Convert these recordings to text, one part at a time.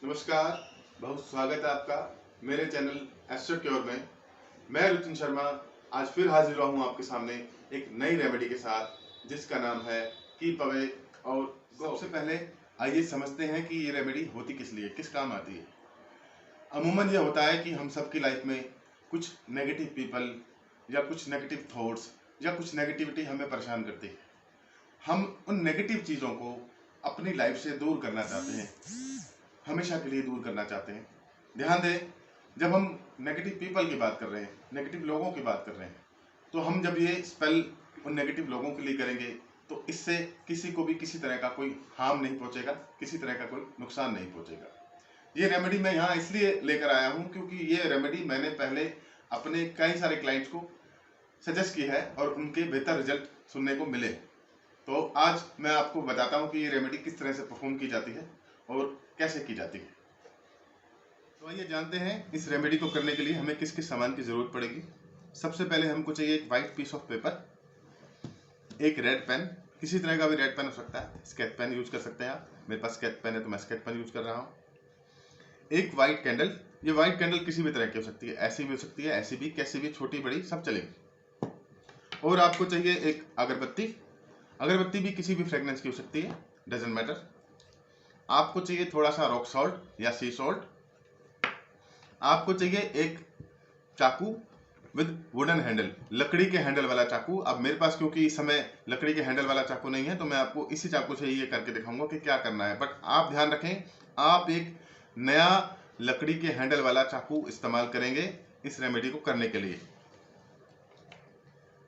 नमस्कार, बहुत स्वागत है आपका मेरे चैनल एस्ट्रो क्योर में। मैं रुचिन शर्मा आज फिर हाजिर हुआ हूँ आपके सामने एक नई रेमेडी के साथ जिसका नाम है कीप अवे और गो। सबसे पहले आइए समझते हैं कि ये रेमेडी होती किस लिए, किस काम आती है। अमूमन ये होता है कि हम सबकी लाइफ में कुछ नेगेटिव पीपल या कुछ नेगेटिव थॉट्स या कुछ नेगेटिविटी हमें परेशान करती है। हम उन नेगेटिव चीज़ों को अपनी लाइफ से दूर करना चाहते हैं, हमेशा के लिए दूर करना चाहते हैं। ध्यान दें, जब हम नेगेटिव पीपल की बात कर रहे हैं, नेगेटिव लोगों की बात कर रहे हैं, तो हम जब ये स्पेल उन नेगेटिव लोगों के लिए करेंगे तो इससे किसी को भी किसी तरह का कोई हार्म नहीं पहुंचेगा, किसी तरह का कोई नुकसान नहीं पहुंचेगा। ये रेमेडी मैं यहाँ इसलिए लेकर आया हूँ क्योंकि ये रेमेडी मैंने पहले अपने कई सारे क्लाइंट्स को सजेस्ट की है और उनके बेहतर रिजल्ट सुनने को मिले। तो आज मैं आपको बताता हूँ कि ये रेमेडी किस तरह से परफॉर्म की जाती है और कैसे की जाती है। तो आइए जानते हैं इस रेमेडी को करने के लिए हमें किस किस सामान की जरूरत पड़ेगी। सबसे पहले हमको चाहिए एक वाइट पीस ऑफ पेपर, एक रेड पेन, किसी तरह का भी रेड पेन हो सकता है, स्केच पेन यूज कर सकते हैं आप। मेरे पास स्केच पेन है तो मैं स्केच पेन यूज कर रहा हूँ। एक वाइट कैंडल, ये वाइट कैंडल किसी भी तरह की हो सकती है, ऐसी भी हो सकती है, ऐसी भी, कैसी भी, छोटी बड़ी सब चलेगी। और आपको चाहिए एक अगरबत्ती, अगरबत्ती भी किसी भी फ्रेगनेंस की हो सकती है, डजंट मैटर। आपको चाहिए थोड़ा सा रॉक सॉल्ट या सी सॉल्ट। आपको चाहिए एक चाकू विद वुडन हैंडल, लकड़ी के हैंडल वाला चाकू। अब मेरे पास क्योंकि इस समय लकड़ी के हैंडल वाला चाकू नहीं है तो मैं आपको इसी चाकू से ये करके दिखाऊंगा कि क्या करना है। बट आप ध्यान रखें, आप एक नया लकड़ी के हैंडल वाला चाकू इस्तेमाल करेंगे इस रेमेडी को करने के लिए।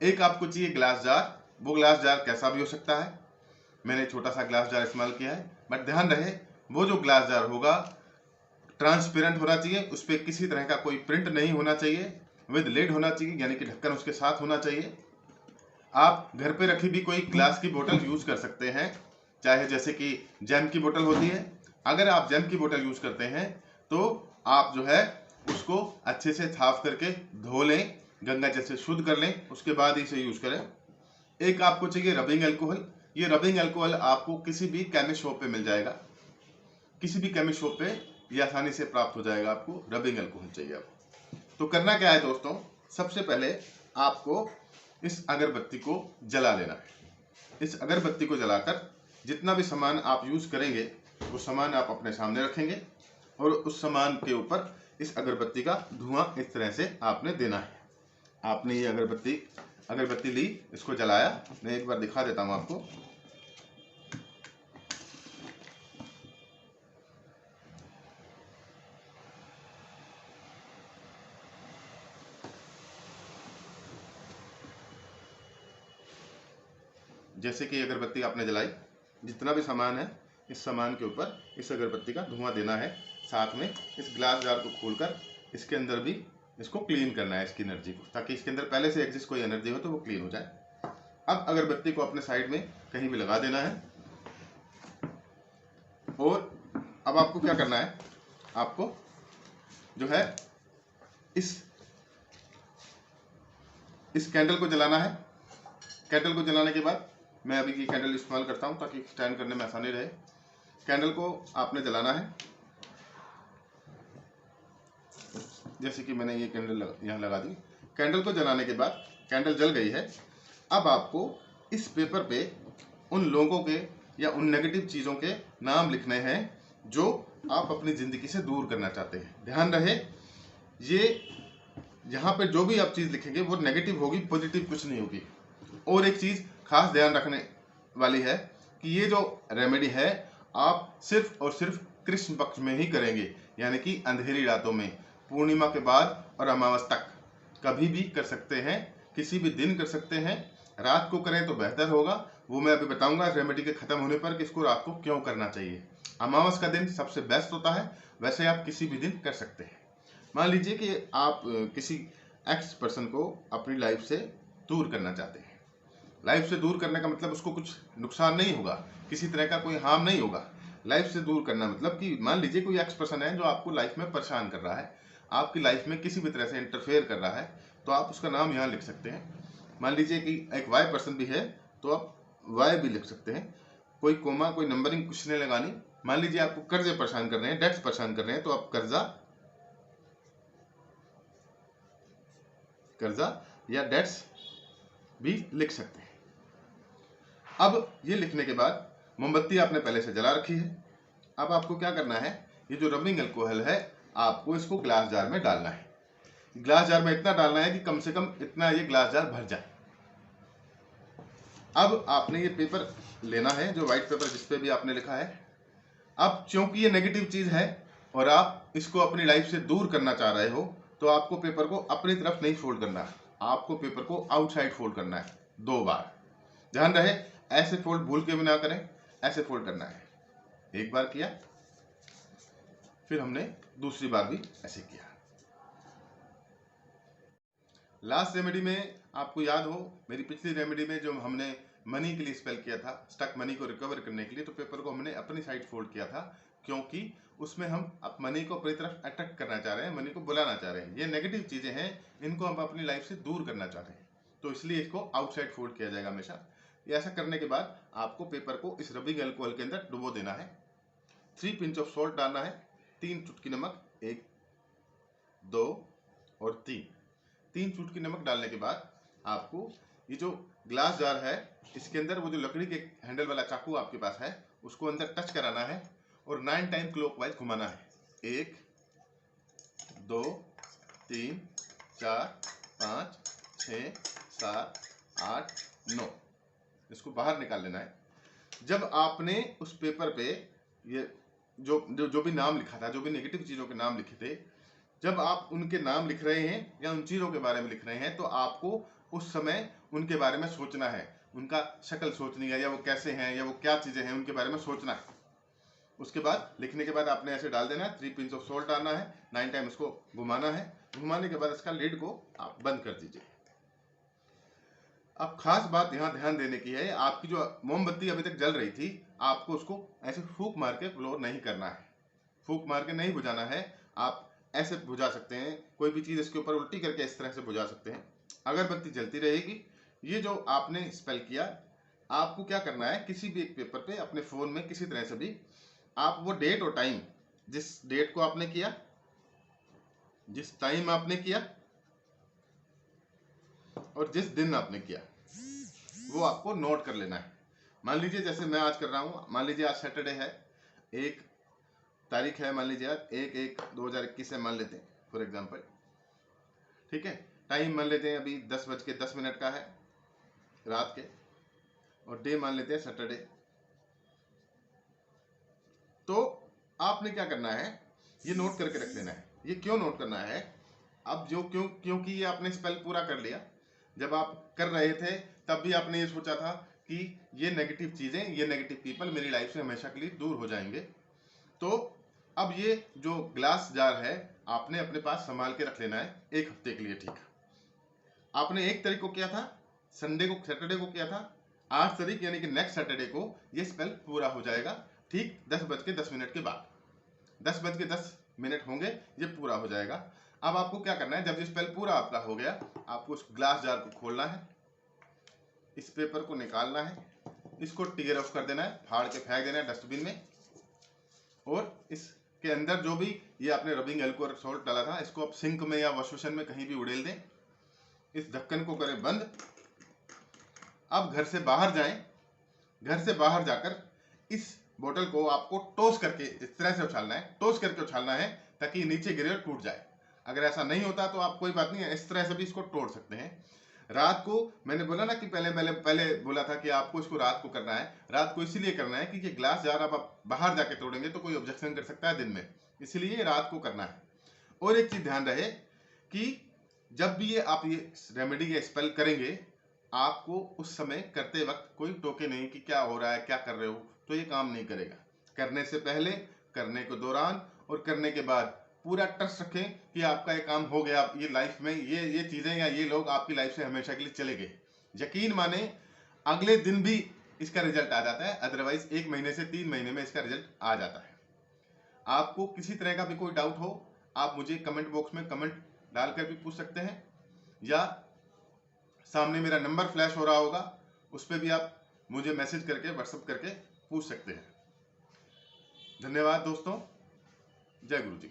एक आपको चाहिए ग्लास जार, वो ग्लास जार कैसा भी हो सकता है, मैंने छोटा सा ग्लास जार इस्तेमाल किया है। बट ध्यान रहे वो जो ग्लास जार होगा ट्रांसपेरेंट होना चाहिए, उस पर किसी तरह का कोई प्रिंट नहीं होना चाहिए, विद लिड होना चाहिए, यानी कि ढक्कन उसके साथ होना चाहिए। आप घर पे रखी भी कोई ग्लास की बोतल यूज कर सकते हैं, चाहे जैसे कि जैम की बोतल होती है। अगर आप जैम की बोतल यूज करते हैं तो आप जो है उसको अच्छे से साफ करके धो लें, गंगा जल से शुद्ध कर लें, उसके बाद इसे यूज करें। एक आपको चाहिए रबिंग एल्कोहल, ये रबिंग एल्कोहल आपको किसी भी केमिस्ट शॉप पे मिल जाएगा, किसी भी केमिस्ट शॉप पे ये आसानी से प्राप्त हो जाएगा। आपको रबिंग एल्कोहल चाहिए। आपको तो करना क्या है दोस्तों, सबसे पहले आपको इस अगरबत्ती को जला लेना है। इस अगरबत्ती को जलाकर जितना भी सामान आप यूज करेंगे वो सामान आप अपने सामने रखेंगे और उस सामान के ऊपर इस अगरबत्ती का धुआं इस तरह से आपने देना है। आपने ये अगरबत्ती ली, इसको जलाया, मैं एक बार दिखा देता हूं आपको। जैसे कि अगरबत्ती आपने जलाई, जितना भी सामान है इस सामान के ऊपर इस अगरबत्ती का धुआं देना है। साथ में इस ग्लास जार को खोलकर इसके अंदर भी इसको क्लीन करना है, इसकी एनर्जी को, ताकि इसके अंदर पहले से एग्जिस्ट कोई एनर्जी हो तो वो क्लीन हो जाए। अब अगरबत्ती को अपने साइड में कहीं भी लगा देना है। और अब आपको क्या करना है, आपको जो है इस कैंडल को जलाना है। कैंडल को जलाने के बाद मैं अभी ये कैंडल इस्तेमाल करता हूं ताकि स्टैंड करने में आसानी रहे। कैंडल को आपने जलाना है, जैसे कि मैंने ये कैंडल यहाँ लगा दी। कैंडल को जलाने के बाद कैंडल जल गई है। अब आपको इस पेपर पे उन लोगों के या उन नेगेटिव चीज़ों के नाम लिखने हैं जो आप अपनी ज़िंदगी से दूर करना चाहते हैं। ध्यान रहे, ये यहाँ पे जो भी आप चीज़ लिखेंगे वो नेगेटिव होगी, पॉजिटिव कुछ नहीं होगी। और एक चीज़ खास ध्यान रखने वाली है कि ये जो रेमेडी है आप सिर्फ और सिर्फ कृष्ण पक्ष में ही करेंगे, यानी कि अंधेरी रातों में, पूर्णिमा के बाद और अमावस तक कभी भी कर सकते हैं, किसी भी दिन कर सकते हैं। रात को करें तो बेहतर होगा, वो मैं अभी बताऊंगा रेमेडी के खत्म होने पर कि इसको रात को क्यों करना चाहिए। अमावस का दिन सबसे बेस्ट होता है, वैसे आप किसी भी दिन कर सकते हैं। मान लीजिए कि आप किसी एक्स पर्सन को अपनी लाइफ से दूर करना चाहते हैं। लाइफ से दूर करने का मतलब उसको कुछ नुकसान नहीं होगा, किसी तरह का कोई हार्म नहीं होगा। लाइफ से दूर करना मतलब कि मान लीजिए कोई एक्स पर्सन है जो आपको लाइफ में परेशान कर रहा है, आपकी लाइफ में किसी भी तरह से इंटरफेयर कर रहा है, तो आप उसका नाम यहाँ लिख सकते हैं। मान लीजिए कि एक वाई पर्सन भी है तो आप वाई भी लिख सकते हैं। कोई कोमा, कोई नंबरिंग कुछ नहीं लगानी, मान लीजिए आपको कर्जे परेशान कर रहे हैं, डेट्स परेशान कर रहे हैं, तो आप कर्जा या डेट्स भी लिख सकते हैं। अब ये लिखने के बाद मोमबत्ती आपने पहले से जला रखी है। अब आपको क्या करना है, ये जो रबिंग अल्कोहल है आपको इसको ग्लास जार में डालना है। ग्लास जार में इतना डालना है कि कम से कम इतना ये ग्लास जार भर जाए। अब आपने ये पेपर लेना है, जो व्हाइट पेपर जिस पे भी आपने लिखा है। अब क्योंकि ये नेगेटिव चीज है और आप इसको अपनी लाइफ से दूर करना चाह रहे हो, तो आपको पेपर को अपनी तरफ नहीं फोल्ड करना है, आपको पेपर को आउटसाइड फोल्ड करना है 2 बार। ध्यान रहे, ऐसे फोल्ड भूल के भी ना करें, ऐसे फोल्ड करना है। 1 बार किया, फिर हमने दूसरी बार भी ऐसे किया। लास्ट रेमेडी में आपको याद हो, मेरी पिछली रेमेडी में जो हमने मनी के लिए स्पेल किया था, स्टक मनी को रिकवर करने के लिए, तो पेपर को हमने अपनी साइड फोल्ड किया था, क्योंकि उसमें हम अब मनी को अपनी तरफ अट्रैक्ट करना चाह रहे हैं, मनी को बुलाना चाह रहे हैं। ये नेगेटिव चीजें हैं, इनको हम अपनी लाइफ से दूर करना चाह रहे हैं, तो इसलिए इसको आउटसाइड फोल्ड किया जाएगा हमेशा। ऐसा करने के बाद आपको पेपर को इस रबिंग अल्कोहल के अंदर डुबो देना है। 3 पिंच ऑफ सॉल्ट डालना है, 3 चुटकी नमक, 1 2 और 3 चुटकी नमक डालने के बाद आपको ये जो ग्लास जार है इसके अंदर वो जो लकड़ी के हैंडल वाला चाकू आपके पास है उसको अंदर टच कराना है और 9 टाइम क्लॉकवाइज घुमाना है। 1 2 3 4 5 6 7 8 9, इसको बाहर निकाल लेना है। जब आपने उस पेपर पे ये जो भी नाम लिखा था, जो भी नेगेटिव चीजों के नाम लिखे थे, जब आप उनके नाम लिख रहे हैं या उन चीजों के बारे में लिख रहे हैं, तो आपको उस समय उनके बारे में सोचना है, उनका शक्ल सोचनी है, या वो कैसे हैं, या वो क्या चीजें हैं, उनके बारे में सोचना है। उसके बाद लिखने के बाद आपने ऐसे डाल देना है, 3 पिंच ऑफ सॉल्ट डालना है, 9 टाइम इसको घुमाना है। घुमाने के बाद इसका लिड को आप बंद कर दीजिए। अब खास बात यहाँ ध्यान देने की है, आपकी जो मोमबत्ती अभी तक जल रही थी, आपको उसको ऐसे फूंक मार के ब्लो नहीं करना है, फूंक मार के नहीं बुझाना है। आप ऐसे बुझा सकते हैं, कोई भी चीज इसके ऊपर उल्टी करके इस तरह से बुझा सकते हैं। अगरबत्ती जलती रहेगी। ये जो आपने स्पेल किया, आपको क्या करना है, किसी भी एक पेपर पे अपने फोन में किसी तरह से भी आप वो डेट और टाइम, जिस डेट को आपने किया, जिस टाइम आपने किया और जिस दिन आपने किया, वो आपको नोट कर लेना है। मान लीजिए जैसे मैं आज कर रहा हूं, मान लीजिए आज सैटरडे है, 1 तारीख है, मान लीजिए आज 1/1/2021 है मान लेते हैं फॉर एग्जांपल। ठीक है, टाइम मान लेते हैं अभी 10:10 का है रात के, और डे मान लेते हैं सैटरडे। तो आपने क्या करना है, ये नोट करके रख लेना है। ये क्यों नोट करना है, अब क्योंकि ये आपने स्पेल पूरा कर लिया। जब आप कर रहे थे तब भी आपने ये सोचा था कि ये नेगेटिव चीजें, ये नेगेटिव पीपल मेरी लाइफ से हमेशा के लिए दूर हो जाएंगे। तो अब ये जो ग्लास जार है आपने अपने पास संभाल के रख लेना है 1 हफ्ते के लिए। ठीक है, आपने 1 तारीख को किया था, सैटरडे को किया था, 8 तारीख यानी कि नेक्स्ट सैटरडे को ये स्पेल पूरा हो जाएगा। ठीक 10:10 के बाद, 10:10 होंगे, ये पूरा हो जाएगा। अब आपको क्या करना है, जब ये स्पेल पूरा आपका हो गया, आपको उस ग्लास जार को खोलना है, इस पेपर को निकालना है, इसको टीयर ऑफ कर देना है, फाड़ के फेंक देना है डस्टबिन में, और इसके अंदर जो भी ये आपने रबिंग अल्कोहल सॉल्ट डाला था, इसको आप सिंक में या वॉश बेसिन में कहीं भी उड़ेल दें। इस ढक्कन को करें बंद। अब घर से बाहर जाएं, घर से बाहर जाकर इस बोतल को आपको टॉस करके इस तरह से उछालना है, टॉस करके उछालना है ताकि नीचे गिरे और टूट जाए। अगर ऐसा नहीं होता तो आप कोई बात नहीं है, इस तरह से भी इसको तोड़ सकते हैं। रात को मैंने बोला ना कि पहले बोला था कि आपको इसको रात को करना है। रात को इसीलिए करना है क्योंकि ग्लास जार आप बाहर जाके तोड़ेंगे तो कोई ऑब्जेक्शन कर सकता है दिन में, इसलिए रात को करना है। और एक चीज ध्यान रहे कि जब भी आप ये रेमेडी या स्पेल करेंगे, आपको उस समय करते वक्त कोई टोके नहीं कि क्या हो रहा है, क्या कर रहे हो, तो ये काम नहीं करेगा। करने से पहले, करने के दौरान और करने के बाद पूरा ट्रस्ट रखें कि आपका ये काम हो गया। ये लाइफ में ये चीजें या ये लोग आपकी लाइफ से हमेशा के लिए चले गए। यकीन माने अगले दिन भी इसका रिजल्ट आ जाता है, अदरवाइज 1 महीने से 3 महीने में इसका रिजल्ट आ जाता है। आपको किसी तरह का भी कोई डाउट हो, आप मुझे कमेंट बॉक्स में कमेंट डालकर भी पूछ सकते हैं, या सामने मेरा नंबर फ्लैश हो रहा होगा, उस पर भी आप मुझे मैसेज करके, व्हाट्सएप करके पूछ सकते हैं। धन्यवाद दोस्तों। जय गुरु जी।